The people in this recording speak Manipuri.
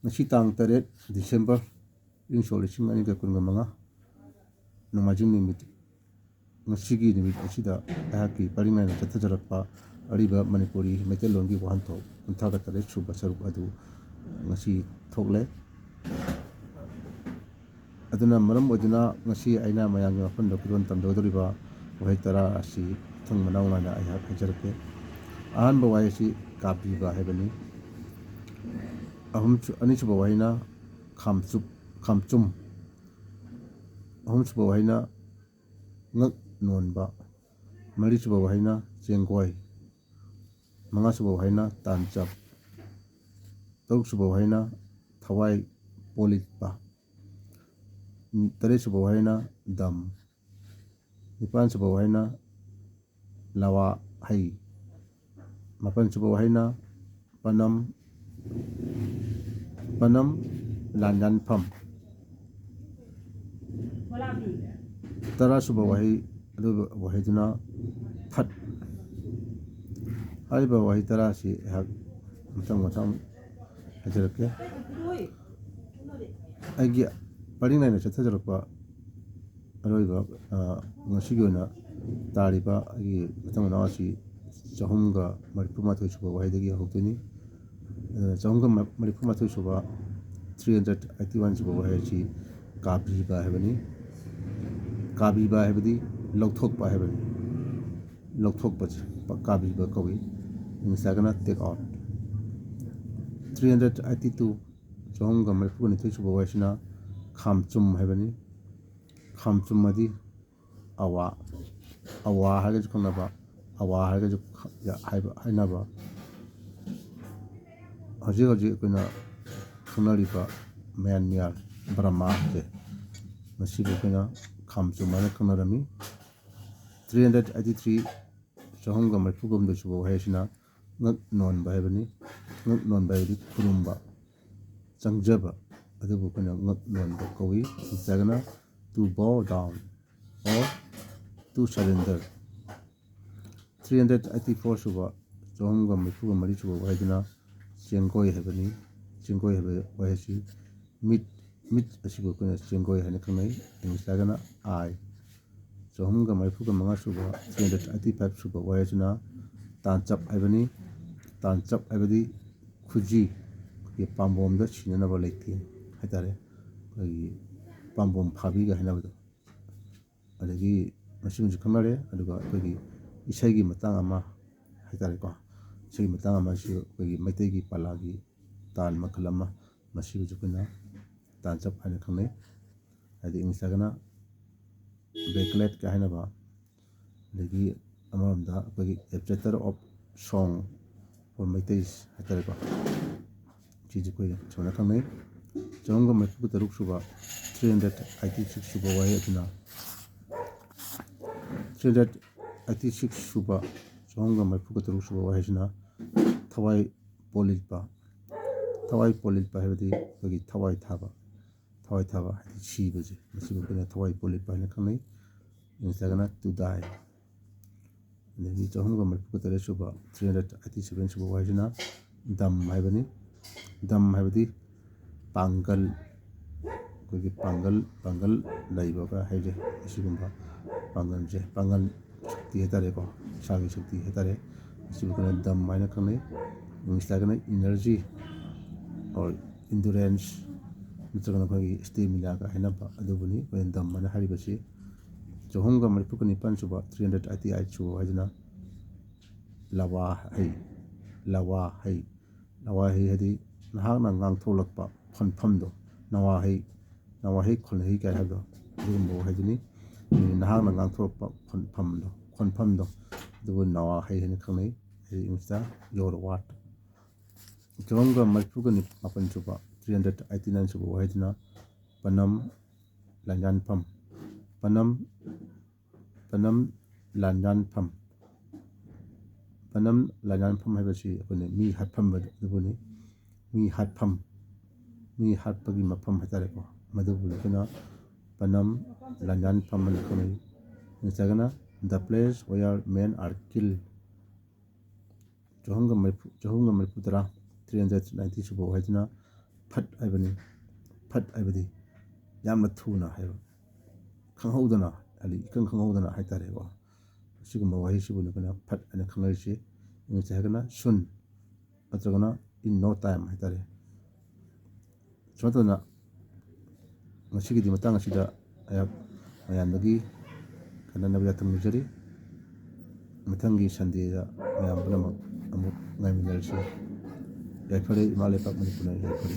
ngasi tang taret December ing sol sing ani ka kun manga nomajing nimit ngasigi nimit asida ahaki paringai na chatha jarakpa ariba manipuri metelongi wahanto untha ka taret suba saruk adu ngasi thokle aduna maram oduna ngasi aina mayang nga phando kudon tamdo doriba wahai tara asi thang manau na ai ha hajarke ahan ba wai si kapi ba hebani ahum ani chuba waina khamchum ahum chuba waina ngak non ba mari chuba waina chengkoi manga chuba waina tanchap taruk chuba waina thawai polit ba tare chuba waina dam nipan chuba waina lawa hai mapan chuba waina panam lanyan pham tara suba wahi adu wahi duna phat hariba wahi tara si hak matang hajarake agi parinai na chatha jarakpa aroiba ngasi gona tariba agi matang na asi chahumga maripuma thoi suba wahi dagi hokdini chahumga maripuma thoi suba 381 suba wahi chi kabi ba hebani kabi ba hebadi lokthok ba hebani lokthok ba kabi ba kawi insagana take out 382 chahumga maripuma ni thoi suba wahi sina khamchum hebani khamchum madi awa haga jukna ba awa haga juk ya haina ba haji kuna khunali ba Myanmar Burma je masibu kuna khamchum mana khunarami 383 chahumga maripugum do suba wahi sina ngak non ba hebani ngak non ba di kurumba changjaba adubu kuna ngak non ba kawi insagana to bow down or to surrender 384 suba chahumga maripugum mari suba wahi dina chengkoi hebani chengkoi hebe wahi si mit asibu kuna chengkoi hane khanai insagana ai chahumga maripugum manga suba 385 suba wahi sina tanchap hebani tanchap hebadi khuji ye pambom da chinana ba lekti haitare koi pambom phabi ga hina bado adagi masimu jikhamare aduga koi isai gi matang ama haitare ko isai matang ama si koi maitei gi palagi tan makhalama masibu jikuna tanchap hane khanai adi insagana backlet ka hina ba adagi amamda koi chapter of song for maitais haitare ko chiji koi chona khanai chonga mapu taruk suba 386 suba wahi aduna 386 suba chonga mapu taruk suba wahi sina thawai polit ba hebadi bagi thawai thaba hadi chi baje masibu kuna thawai polit ba ne khanai insagana to die negi chonga mapu tare suba 387 suba wahi sina dam dam hebadi pangal koi pangal laiba ka haije asigumba pangal shakti hetare ko sagi shakti hetare asibu kana dam maina khanai insagana energy or endurance mitragana koi stamina ka hena ba adubuni koi dam mana haribasi chahumga maripukani pan suba 388 suba wajina lawa hai hadi nahakna ngang tholakpa phonphamdo nawa hai khonhei kai hado jumbo hajini nahakna ngang tholakpa phonphamdo dubu nawa hai hene khanai hei insta your what chahumga maripukani mapan suba 389 suba wajina panam lanyan lanyan pham habasi apne mi hatpham dubuni mi hatpagi mafam hatare ko madubuli kana panam lanyan pham na khanai insagana the place where men are killed chahunga mai putara 390 subo hajna ꯐꯠ ꯍꯥꯏꯕꯅꯤ ꯐꯠ ꯍꯥꯏꯕꯗꯤ ꯌꯥꯝꯅ ꯊꯨꯅ ꯍꯥꯏꯕ ꯈꯪꯍꯧꯗꯅ ꯍꯥꯏꯗꯤ ꯏꯈꯪ ꯈꯪꯍꯧꯗꯅ ꯍꯥꯏꯇꯥꯔꯦꯀꯣ ꯑꯁꯤꯒꯨꯝꯕ ꯋꯥꯍꯩꯁꯤꯕꯨ ꯑꯩꯈꯣꯏꯅ ꯐꯠ ꯍꯥꯏꯅ ꯈꯪꯅꯔꯤꯁꯤ ꯏꯪꯂꯤꯁꯇ ꯍꯥꯏꯔꯒꯅ ꯁꯨꯟ ꯅꯠꯇ꯭ꯔꯒꯅ ꯏꯟ ꯅꯣ ꯇꯥꯏꯝ ꯍꯥꯏꯇꯥꯔꯦ ꯁꯨꯃꯥꯏꯅ ꯇꯧꯗꯅ ꯉꯁꯤꯒꯤꯗꯤ ꯃꯇꯥꯡ ꯑꯁꯤꯗ ꯑꯩꯍꯥꯛ ꯃꯌꯥꯝꯗꯒꯤ ꯈꯟꯅꯅꯕ ꯌꯥꯊꯪ ꯅꯤꯖꯔꯤ ꯃꯊꯪꯒꯤ ꯁꯟꯗꯦꯗ ꯃꯌꯥꯝ ꯄꯨꯝꯅꯃꯛ ꯑꯃꯨꯛ ꯉꯥꯏꯃꯤꯟꯅꯔꯁꯤ ꯌꯥꯏꯐꯔꯦ ꯏꯃꯥ ꯂꯩꯄꯥꯛ ꯃꯅꯤꯄꯨꯔꯅ ꯌꯥꯏꯐꯔꯦ